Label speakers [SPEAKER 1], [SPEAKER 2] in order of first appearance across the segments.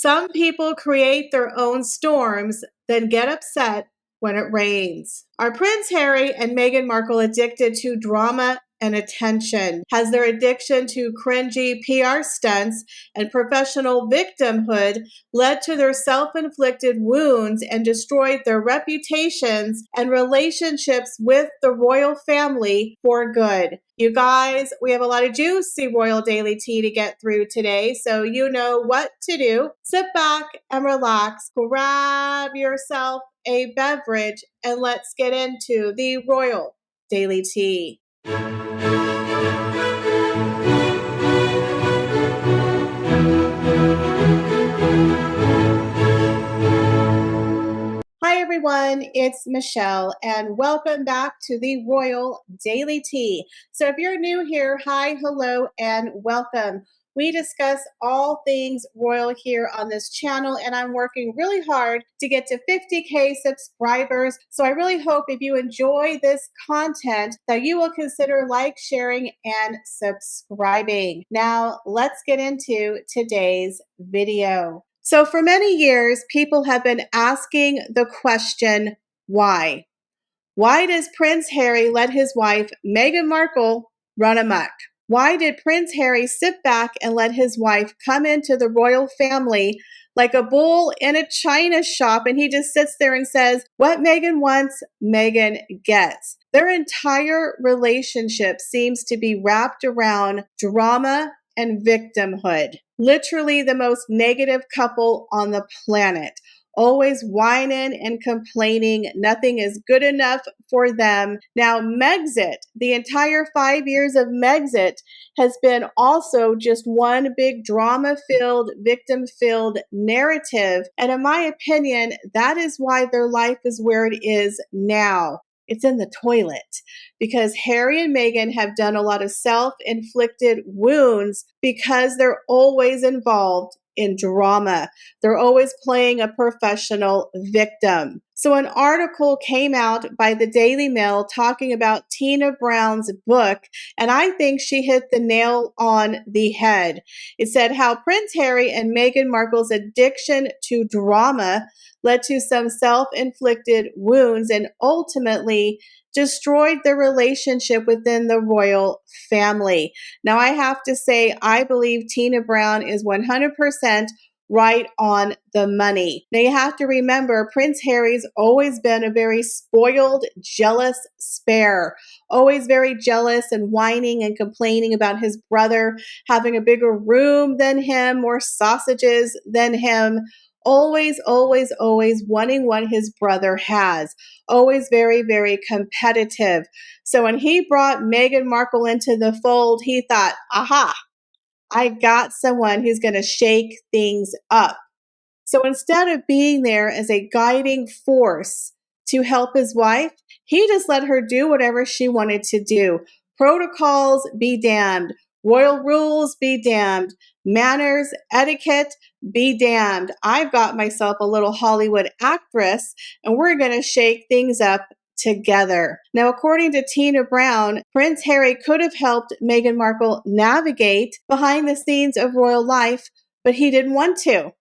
[SPEAKER 1] Some people create their own storms, then get upset when it rains. Are Prince Harry and Meghan Markle addicted to drama and attention? Has their addiction to cringy PR stunts and professional victimhood led to their self-inflicted wounds and destroyed their reputations and relationships with the royal family for good? You guys, we have a lot of juicy royal daily tea to get through today, so you know what to do. Sit back and relax, grab yourself a beverage, and let's get into the royal daily tea. Hi everyone, it's Michelle and welcome back to the Royal Daily Tea. So if you're new here, hi, hello, and welcome. We discuss all things royal here on this channel, and I'm working really hard to get to 50K subscribers. So I really hope if you enjoy this content that you will consider sharing, and subscribing. Now let's get into today's video. So for many years, people have been asking the question, why? Why does Prince Harry let his wife, Meghan Markle, run amok? Why did Prince Harry sit back and let his wife come into the royal family like a bull in a china shop, and he just sits there and says, what Meghan wants, Meghan gets? Their entire relationship seems to be wrapped around drama and victimhood. Literally the most negative couple on the planet. Always whining and complaining. Nothing is good enough for them. Now, Megxit, the entire 5 years of Megxit has been also just one big drama-filled, victim-filled narrative. And in my opinion, that is why their life is where it is now. It's in the toilet because Harry and Meghan have done a lot of self-inflicted wounds because they're always involved in drama. They're always playing a professional victim. So an article came out by the Daily Mail talking about Tina Brown's book, and I think she hit the nail on the head. It said how Prince Harry and Meghan Markle's addiction to drama led to some self-inflicted wounds and ultimately destroyed their relationship within the royal family. Now, I have to say, I believe Tina Brown is 100% right on the money. Now, you have to remember, Prince Harry's always been a very spoiled, jealous spare, always very jealous and whining and complaining about his brother having a bigger room than him, more sausages than him. Always wanting what his brother has. Always very, very competitive. So when he brought Meghan Markle into the fold, he thought, aha, I got someone who's going to shake things up. So instead of being there as a guiding force to help his wife, he just let her do whatever she wanted to do. Protocols be damned. Royal rules be damned. Manners, etiquette, be damned. I've got myself a little Hollywood actress, and we're going to shake things up together. Now, according to Tina Brown, Prince Harry could have helped Meghan Markle navigate behind the scenes of royal life, but he didn't want to.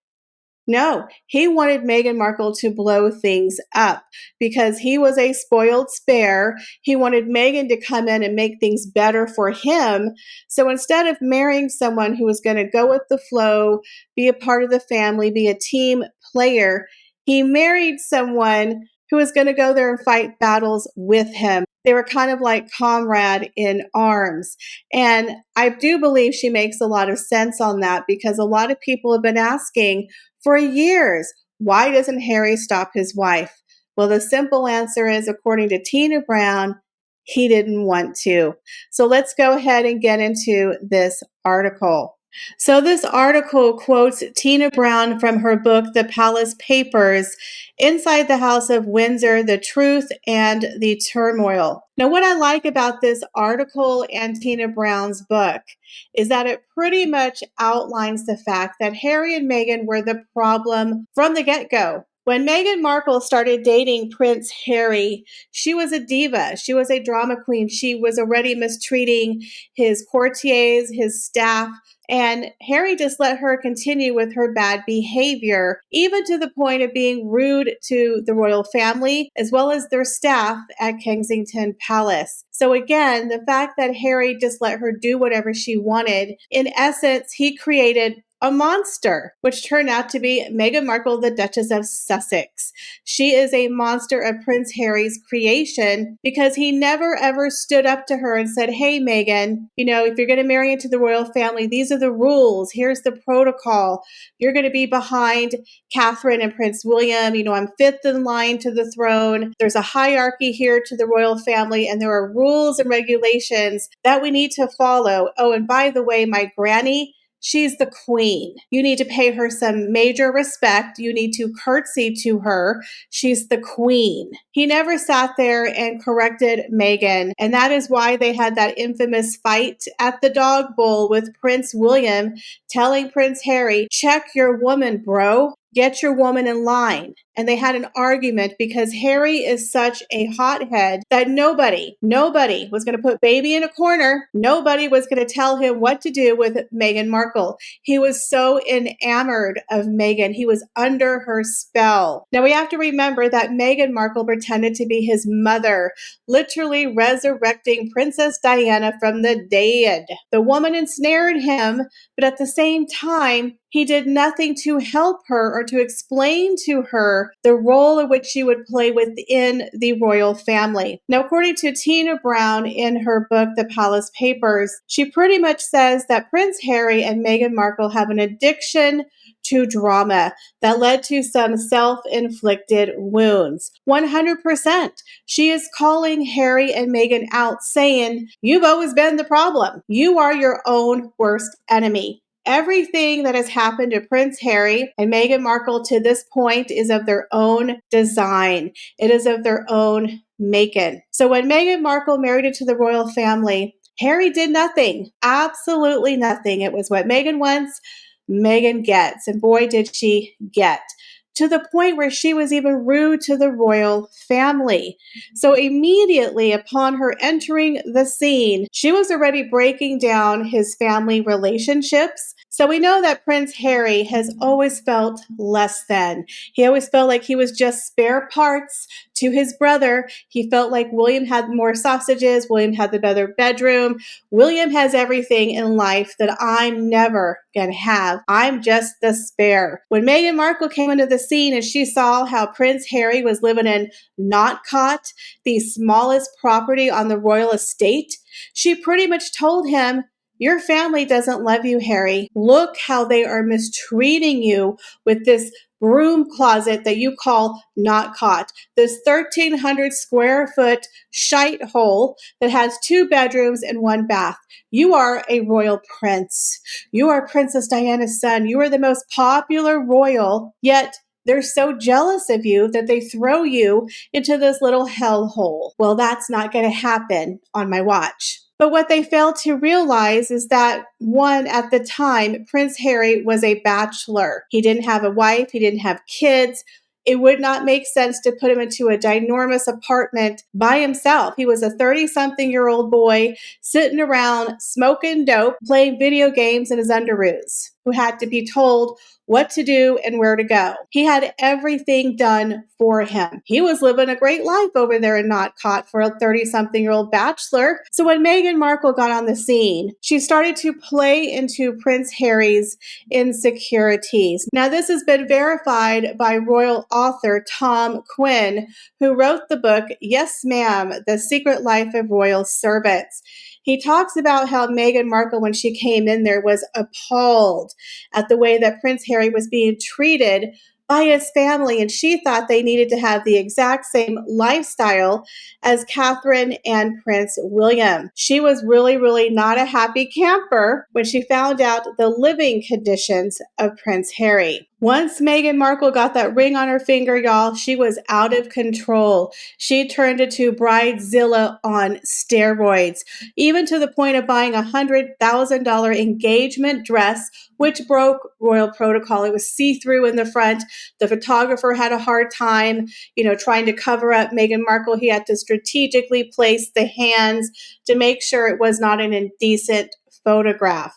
[SPEAKER 1] No, he wanted Meghan Markle to blow things up because he was a spoiled spare. He wanted Meghan to come in and make things better for him. So instead of marrying someone who was going to go with the flow, be a part of the family, be a team player, he married someone who was going to go there and fight battles with him. They were kind of like comrade in arms. And I do believe she makes a lot of sense on that because a lot of people have been asking for years, why doesn't Harry stop his wife? Well, the simple answer is, according to Tina Brown, he didn't want to. So let's go ahead and get into this article. So this article quotes Tina Brown from her book, The Palace Papers, Inside the House of Windsor, The Truth and the Turmoil. Now, what I like about this article and Tina Brown's book is that it pretty much outlines the fact that Harry and Meghan were the problem from the get-go. When Meghan Markle started dating Prince Harry, she was a diva. She was a drama queen. She was already mistreating his courtiers, his staff, and Harry just let her continue with her bad behavior, even to the point of being rude to the royal family as well as their staff at Kensington Palace. So again, the fact that Harry just let her do whatever she wanted, in essence, he created a monster, which turned out to be Meghan Markle, the Duchess of Sussex. She is a monster of Prince Harry's creation because he never ever stood up to her and said, hey, Meghan, if you're going to marry into the royal family, these are the rules. Here's the protocol. You're going to be behind Catherine and Prince William. I'm fifth in line to the throne. There's a hierarchy here to the royal family, and there are rules and regulations that we need to follow. Oh, and by the way, my granny, she's the queen. You need to pay her some major respect. You need to curtsy to her. She's the queen. He never sat there and corrected Meghan. And that is why they had that infamous fight at the dog bowl with Prince William telling Prince Harry, check your woman, bro. Get your woman in line. And they had an argument because Harry is such a hothead that nobody was going to put baby in a corner. Nobody was going to tell him what to do with Meghan Markle. He was so enamored of Meghan. He was under her spell. Now we have to remember that Meghan Markle pretended to be his mother, literally resurrecting Princess Diana from the dead. The woman ensnared him, but at the same time, he did nothing to help her or to explain to her the role in which she would play within the royal family. Now, according to Tina Brown in her book, The Palace Papers, she pretty much says that Prince Harry and Meghan Markle have an addiction to drama that led to some self-inflicted wounds. 100%. She is calling Harry and Meghan out, saying, you've always been the problem. You are your own worst enemy. Everything that has happened to Prince Harry and Meghan Markle to this point is of their own design. It is of their own making. So when Meghan Markle married into the royal family, Harry did nothing. Absolutely nothing. It was what Meghan wants, Meghan gets. And boy, did she get. To the point where she was even rude to the royal family. So immediately upon her entering the scene, she was already breaking down his family relationships. So we know that Prince Harry has always felt less than. He always felt like he was just spare parts to his brother. He felt like William had more sausages. William had the better bedroom. William has everything in life that I'm never going to have. I'm just the spare. When Meghan Markle came into the scene and she saw how Prince Harry was living in Notcott, the smallest property on the royal estate, she pretty much told him, your family doesn't love you, Harry. Look how they are mistreating you with this broom closet that you call Notcott. This 1,300 square foot shite hole that has 2 bedrooms and 1 bath. You are a royal prince. You are Princess Diana's son. You are the most popular royal, yet they're so jealous of you that they throw you into this little hellhole. Well, that's not going to happen on my watch. But what they failed to realize is that, one, at the time, Prince Harry was a bachelor. He didn't have a wife. He didn't have kids. It would not make sense to put him into a ginormous apartment by himself. He was a 30-something-year-old boy sitting around smoking dope, playing video games in his underoos, who had to be told what to do and where to go. He had everything done for him. He was living a great life over there in Notcott for a 30-something-year-old bachelor. So when Meghan Markle got on the scene, she started to play into Prince Harry's insecurities. Now, this has been verified by royal author Tom Quinn, who wrote the book, Yes, Ma'am, The Secret Life of Royal Servants. He talks about how Meghan Markle, when she came in there, was appalled at the way that Prince Harry was being treated by his family, and she thought they needed to have the exact same lifestyle as Catherine and Prince William. She was really not a happy camper when she found out the living conditions of Prince Harry. Once Meghan Markle got that ring on her finger, y'all, she was out of control. She turned into Bridezilla on steroids, even to the point of buying a $100,000 engagement dress, which broke royal protocol. It was see-through in the front. The photographer had a hard time, trying to cover up Meghan Markle. He had to strategically place the hands to make sure it was not an indecent photograph.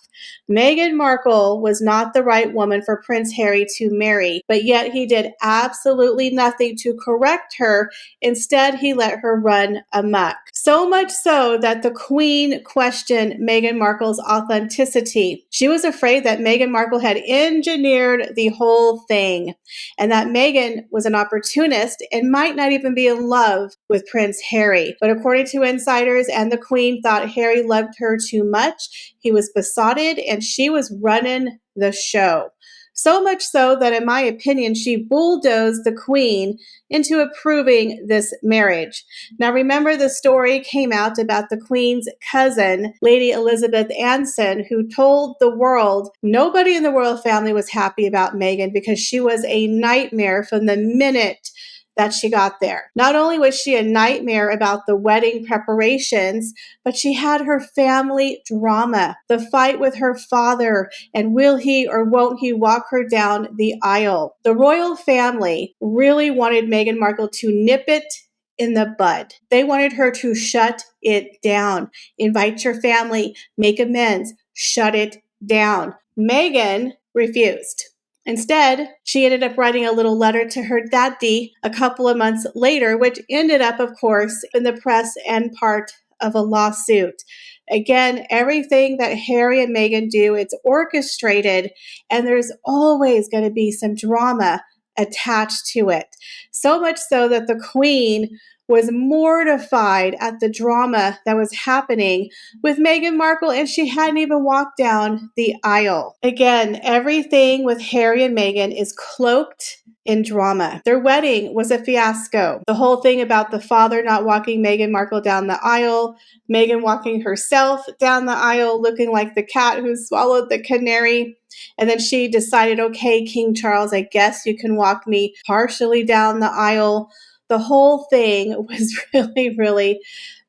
[SPEAKER 1] Meghan Markle was not the right woman for Prince Harry to marry, but yet he did absolutely nothing to correct her. Instead, he let her run amok. So much so that the Queen questioned Meghan Markle's authenticity. She was afraid that Meghan Markle had engineered the whole thing and that Meghan was an opportunist and might not even be in love with Prince Harry. But according to insiders and the Queen thought Harry loved her too much. He was besotted and she was running the show. So much so that, in my opinion, she bulldozed the Queen into approving this marriage. Now, remember, the story came out about the Queen's cousin, Lady Elizabeth Anson, who told the world nobody in the royal family was happy about Meghan because she was a nightmare from the minute that she got there. Not only was she a nightmare about the wedding preparations, but she had her family drama, the fight with her father, and will he or won't he walk her down the aisle. The royal family really wanted Meghan Markle to nip it in the bud. They wanted her to shut it down. Invite your family, make amends, shut it down. Meghan refused. Instead, she ended up writing a little letter to her daddy a couple of months later, which ended up, of course, in the press and part of a lawsuit. Again, everything that Harry and Meghan do, it's orchestrated, and there's always going to be some drama attached to it. So much so that the Queen was mortified at the drama that was happening with Meghan Markle, and she hadn't even walked down the aisle. Again, everything with Harry and Meghan is cloaked in drama. Their wedding was a fiasco. The whole thing about the father not walking Meghan Markle down the aisle, Meghan walking herself down the aisle looking like the cat who swallowed the canary. And then she decided, okay, King Charles, I guess you can walk me partially down the aisle. The whole thing was really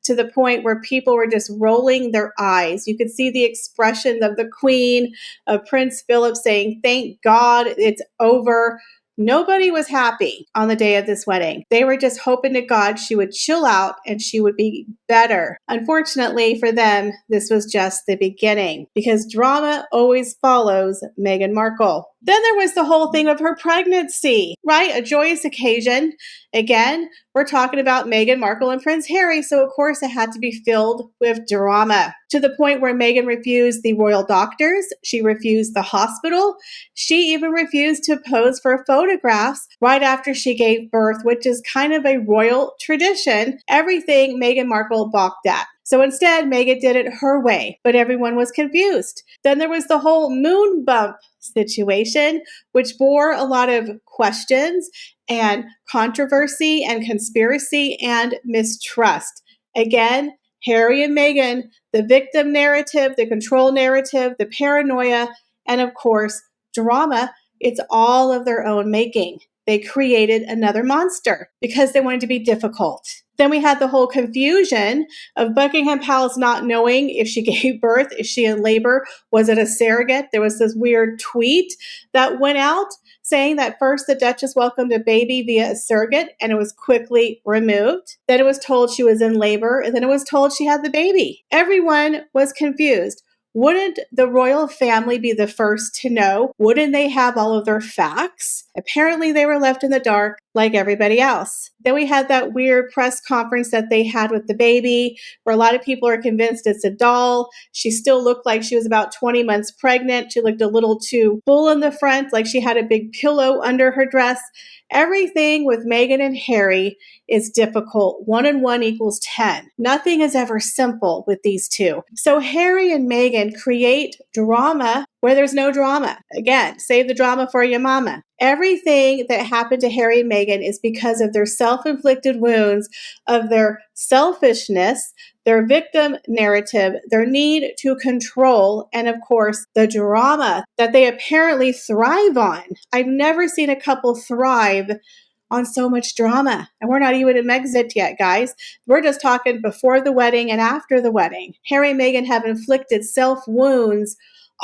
[SPEAKER 1] to the point where people were just rolling their eyes. You could see the expression of the Queen, of Prince Philip saying, thank God it's over. Nobody was happy on the day of this wedding. They were just hoping to God she would chill out and she would be better. Unfortunately for them, this was just the beginning because drama always follows Meghan Markle. Then there was the whole thing of her pregnancy, right? A joyous occasion. Again, we're talking about Meghan Markle and Prince Harry, so of course it had to be filled with drama to the point where Meghan refused the royal doctors. She refused the hospital. She even refused to pose for photographs right after she gave birth, which is kind of a royal tradition. Everything Meghan Markle balked at. So instead, Meghan did it her way, but everyone was confused. Then there was the whole moon bump situation, which bore a lot of questions and controversy and conspiracy and mistrust. Again, Harry and Meghan, the victim narrative, the control narrative, the paranoia, and of course, drama. It's all of their own making. They created another monster because they wanted to be difficult. Then we had the whole confusion of Buckingham Palace not knowing if she gave birth, is she in labor, was it a surrogate? There was this weird tweet that went out saying that first the Duchess welcomed a baby via a surrogate and it was quickly removed. Then it was told she was in labor and then it was told she had the baby. Everyone was confused. Wouldn't the royal family be the first to know? Wouldn't they have all of their facts? Apparently, they were left in the dark like everybody else. Then we had that weird press conference that they had with the baby, where a lot of people are convinced it's a doll. She still looked like she was about 20 months pregnant. She looked a little too full in the front, like she had a big pillow under her dress. Everything with Meghan and Harry is difficult. 1 and 1 equals 10. Nothing is ever simple with these two. So Harry and Meghan Meghan create drama where there's no drama. Again, save the drama for your mama. Everything that happened to Harry and Meghan is because of their self-inflicted wounds, of their selfishness, their victim narrative, their need to control, and of course, the drama that they apparently thrive on. I've never seen a couple thrive on so much drama. And we're not even in Megxit yet, guys. We're just talking before the wedding and after the wedding. Harry and Meghan have inflicted self-wounds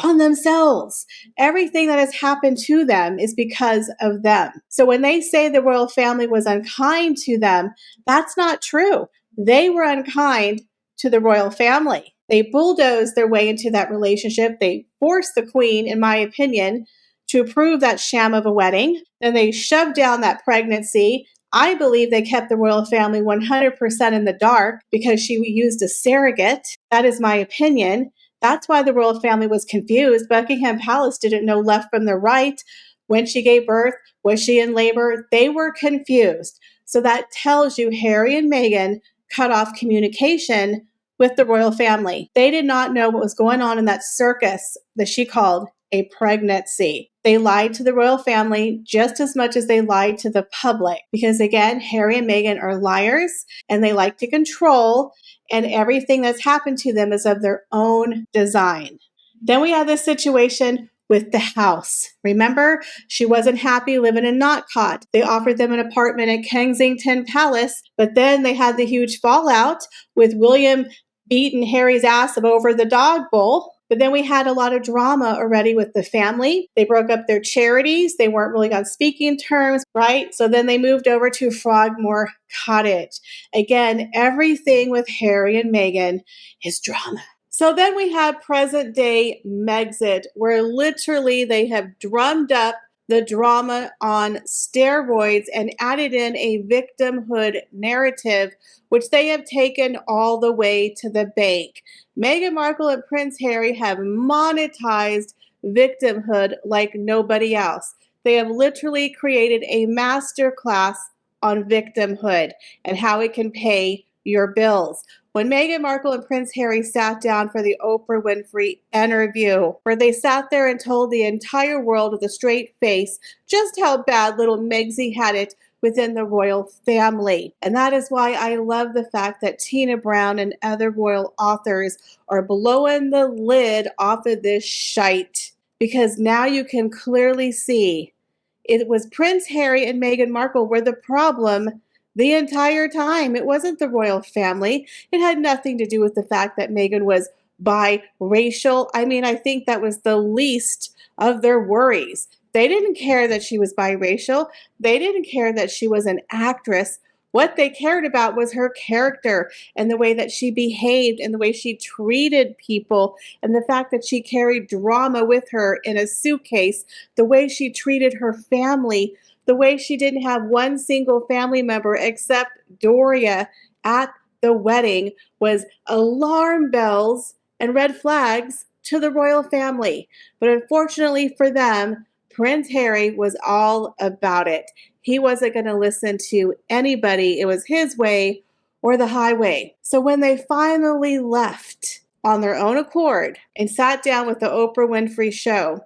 [SPEAKER 1] on themselves. Everything that has happened to them is because of them. So when they say the royal family was unkind to them, that's not true. They were unkind to the royal family. They bulldozed their way into that relationship. They forced the queen, in my opinion, to approve that sham of a wedding. Then they shoved down that pregnancy. I believe they kept the royal family 100% in the dark because she used a surrogate. That is my opinion. That's why the royal family was confused. Buckingham Palace didn't know left from the right. When she gave birth, was she in labor? They were confused. So that tells you Harry and Meghan cut off communication with the royal family. They did not know what was going on in that circus that she called a pregnancy. They lied to the royal family just as much as they lied to the public because, again, Harry and Meghan are liars and they like to control, and everything that's happened to them is of their own design. Then we have this situation with the house. Remember, she wasn't happy living in Knotcott. They offered them an apartment at Kensington Palace, but then they had the huge fallout with William beating Harry's ass over the dog bowl. But then we had a lot of drama already with the family. They broke up their charities. They weren't really on speaking terms, right? So then they moved over to Frogmore Cottage. Again, everything with Harry and Meghan is drama. So then we have present day Megxit, where literally they have drummed up the drama on steroids and added in a victimhood narrative, which they have taken all the way to the bank. Meghan Markle and Prince Harry have monetized victimhood like nobody else. They have literally created a masterclass on victimhood and how it can pay your bills. When Meghan Markle and Prince Harry sat down for the Oprah Winfrey interview, where they sat there and told the entire world with a straight face just how bad little Megsy had it within the royal family. And that is why I love the fact that Tina Brown and other royal authors are blowing the lid off of this shite. Because now you can clearly see it was Prince Harry and Meghan Markle were the problem the entire time. It wasn't the royal family. It had nothing to do with the fact that Meghan was biracial. I mean, I think that was the least of their worries. They didn't care that she was biracial. They didn't care that she was an actress. What they cared about was her character and the way that she behaved and the way she treated people and the fact that she carried drama with her in a suitcase, the way she treated her family, the way she didn't have one single family member except Doria at the wedding was alarm bells and red flags to the royal family. But unfortunately for them, Prince Harry was all about it. He wasn't going to listen to anybody. It was his way or the highway. So when they finally left on their own accord and sat down with the Oprah Winfrey Show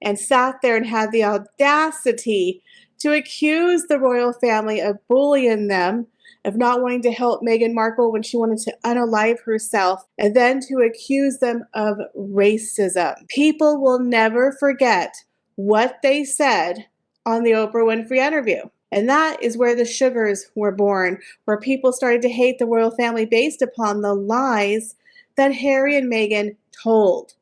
[SPEAKER 1] and sat there and had the audacity to accuse the royal family of bullying them, of not wanting to help Meghan Markle when she wanted to unalive herself, and then to accuse them of racism. People will never forget what they said on the Oprah Winfrey interview. And that is where the sugars were born, where people started to hate the royal family based upon the lies that Harry and Meghan told.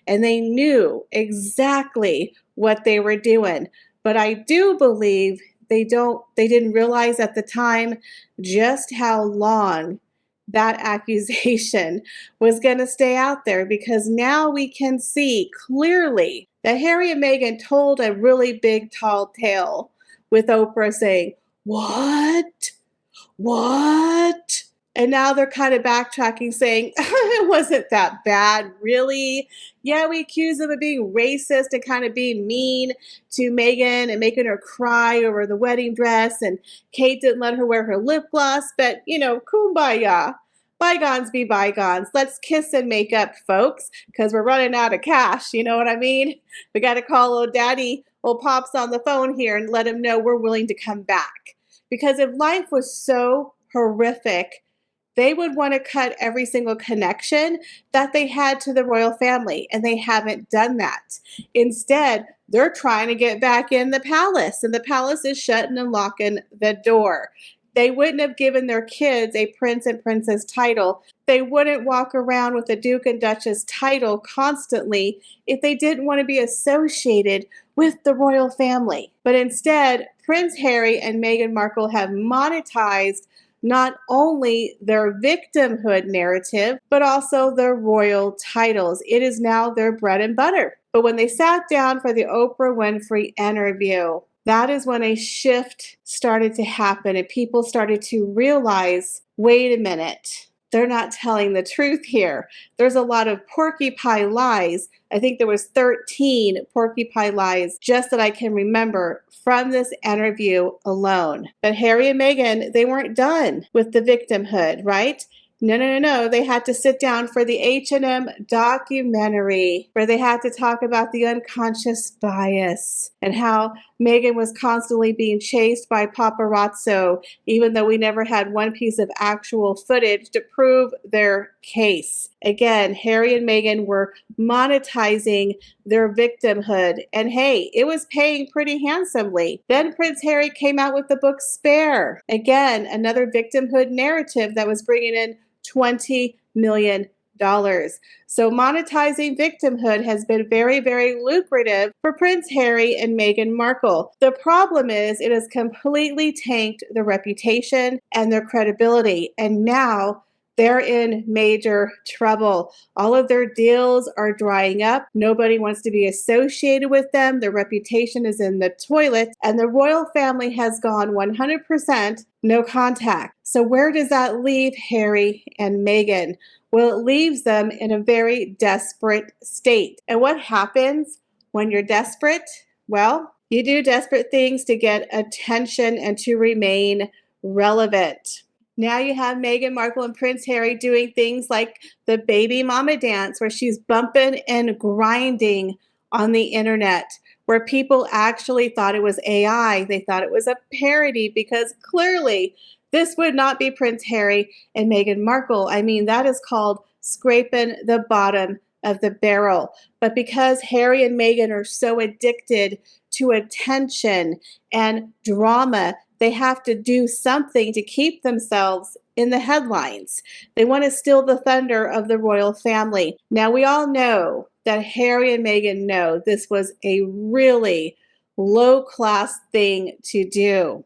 [SPEAKER 1] And they knew exactly what they were doing. But I do believe they didn't realize at the time just how long that accusation was going to stay out there, because now we can see clearly that Harry and Meghan told a really big, tall tale with Oprah saying, "What? What?" And now they're kind of backtracking saying, it wasn't that bad, really. Yeah, we accuse them of being racist and kind of being mean to Meghan and making her cry over the wedding dress. And Kate didn't let her wear her lip gloss, but, kumbaya. bygones be bygones. Let's kiss and make up, folks, because we're running out of cash. You know what I mean? We got to call old daddy, old pops on the phone here and let him know we're willing to come back. Because if life was so horrific, they would want to cut every single connection that they had to the royal family, and they haven't done that. Instead, they're trying to get back in the palace, and the palace is shutting and locking the door. They wouldn't have given their kids a prince and princess title. They wouldn't walk around with a duke and duchess title constantly if they didn't want to be associated with the royal family. But instead, Prince Harry and Meghan Markle have monetized not only their victimhood narrative, but also their royal titles. It is now their bread and butter. But when they sat down for the Oprah Winfrey interview, that is when a shift started to happen and people started to realize, wait a minute, they're not telling the truth here. There's a lot of porky pie lies. I think there was 13 porky pie lies just that I can remember from this interview alone. But Harry and Meghan, they weren't done with the victimhood, right? No. They had to sit down for the H&M documentary where they had to talk about the unconscious bias and how Meghan was constantly being chased by paparazzo, even though we never had one piece of actual footage to prove their case. Again, Harry and Meghan were monetizing their victimhood, and hey, it was paying pretty handsomely. Then Prince Harry came out with the book Spare. Again, another victimhood narrative that was bringing in $20 million. So monetizing victimhood has been very, very lucrative for Prince Harry and Meghan Markle. The problem is it has completely tanked their reputation and their credibility. And now they're in major trouble. All of their deals are drying up. Nobody wants to be associated with them. Their reputation is in the toilet. And the royal family has gone 100% no contact. So where does that leave Harry and Meghan? Well, it leaves them in a very desperate state. And what happens when you're desperate? Well, you do desperate things to get attention and to remain relevant. Now you have Meghan Markle and Prince Harry doing things like the baby mama dance, where she's bumping and grinding on the internet, where people actually thought it was AI. They thought it was a parody because clearly this would not be Prince Harry and Meghan Markle. I mean, that is called scraping the bottom of the barrel. But because Harry and Meghan are so addicted to attention and drama, they have to do something to keep themselves in the headlines. They want to steal the thunder of the royal family. Now, we all know that Harry and Meghan know this was a really low-class thing to do,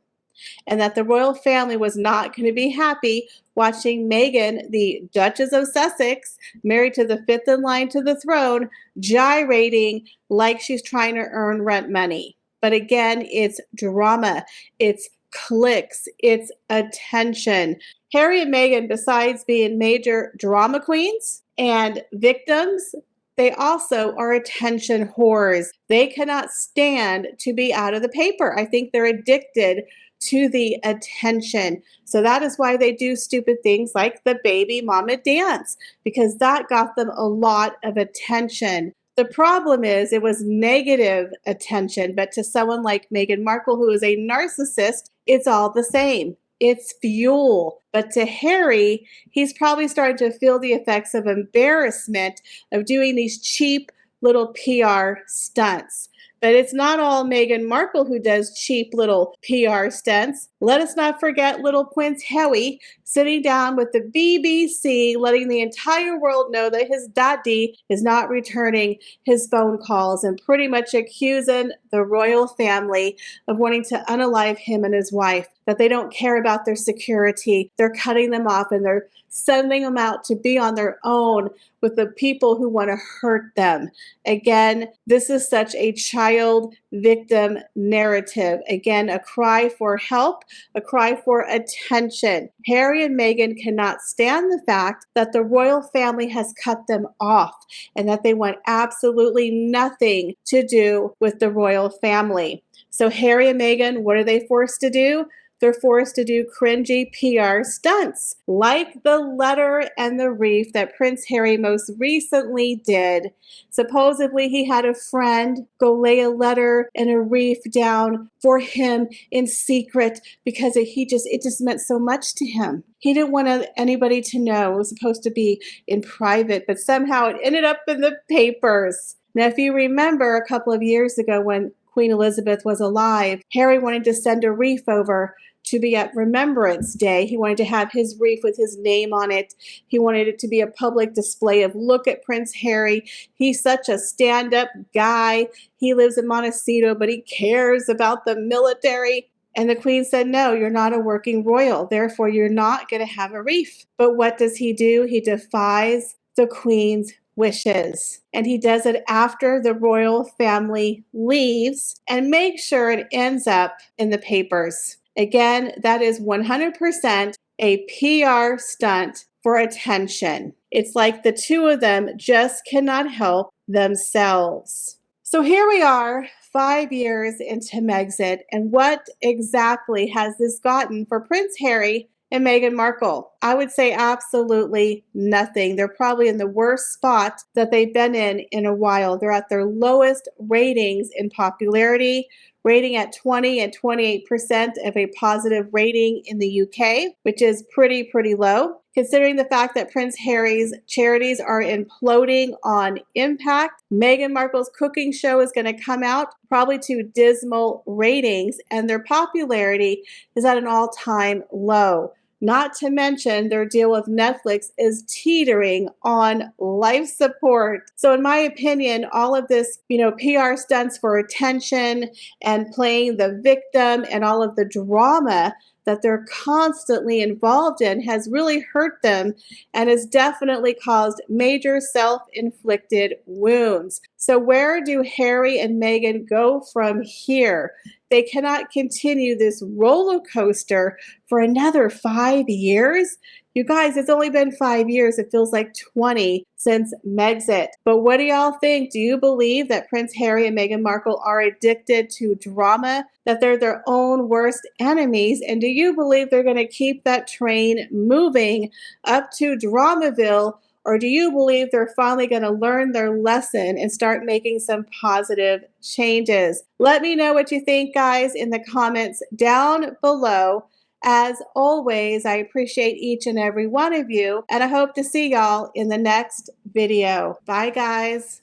[SPEAKER 1] and that the royal family was not going to be happy watching Meghan, the Duchess of Sussex, married to the fifth in line to the throne, gyrating like she's trying to earn rent money. But again, it's drama, it's clicks, it's attention. Harry and Meghan, besides being major drama queens and victims, they also are attention whores. They cannot stand to be out of the paper. I think they're addicted to the attention. So that is why they do stupid things like the baby mama dance, because that got them a lot of attention. The problem is it was negative attention, but to someone like Meghan Markle, who is a narcissist, it's all the same. It's fuel. But to Harry, he's probably starting to feel the effects of embarrassment of doing these cheap little PR stunts. But it's not all Meghan Markle who does cheap little PR stunts. Let us not forget little Prince Harry sitting down with the BBC, letting the entire world know that his daddy is not returning his phone calls and pretty much accusing the royal family of wanting to unalive him and his wife, that they don't care about their security. They're cutting them off and they're sending them out to be on their own with the people who want to hurt them. Again, this is such a child victim narrative. Again, a cry for help, a cry for attention. Harry and Meghan cannot stand the fact that the royal family has cut them off and that they want absolutely nothing to do with the royal family. So Harry and Meghan, what are they forced to do? they're forced to do cringy PR stunts, like the letter and the wreath that Prince Harry most recently did. Supposedly, he had a friend go lay a letter and a wreath down for him in secret because it just meant so much to him. He didn't want anybody to know. It was supposed to be in private, but somehow it ended up in the papers. Now, if you remember a couple of years ago when Queen Elizabeth was alive, Harry wanted to send a wreath over to be at Remembrance Day. He wanted to have his wreath with his name on it. He wanted it to be a public display of, look at Prince Harry. He's such a stand-up guy. He lives in Montecito, but he cares about the military. And the Queen said, no, you're not a working royal. Therefore, you're not going to have a wreath. But what does he do? He defies the Queen's wishes. And he does it after the royal family leaves and makes sure it ends up in the papers. Again, that is 100% a PR stunt for attention. It's like the two of them just cannot help themselves. So here we are, 5 years into Megxit, and what exactly has this gotten for Prince Harry and Meghan Markle? I would say absolutely nothing. They're probably in the worst spot that they've been in a while. They're at their lowest ratings in popularity, rating at 20 and 28% of a positive rating in the UK, which is pretty low, considering the fact that Prince Harry's charities are imploding on impact. Meghan Markle's cooking show is going to come out probably to dismal ratings, and their popularity is at an all-time low. Not to mention their deal with Netflix is teetering on life support. So in my opinion, all of this, PR stunts for attention and playing the victim and all of the drama that they're constantly involved in has really hurt them and has definitely caused major self-inflicted wounds. So where do Harry and Meghan go from here? They cannot continue this roller coaster for another 5 years. You guys, it's only been 5 years. It feels like 20 since Megxit. But what do y'all think? Do you believe that Prince Harry and Meghan Markle are addicted to drama, that they're their own worst enemies? And do you believe they're going to keep that train moving up to Dramaville? Or do you believe they're finally going to learn their lesson and start making some positive changes? Let me know what you think, guys, in the comments down below. As always, I appreciate each and every one of you, and I hope to see y'all in the next video. Bye, guys.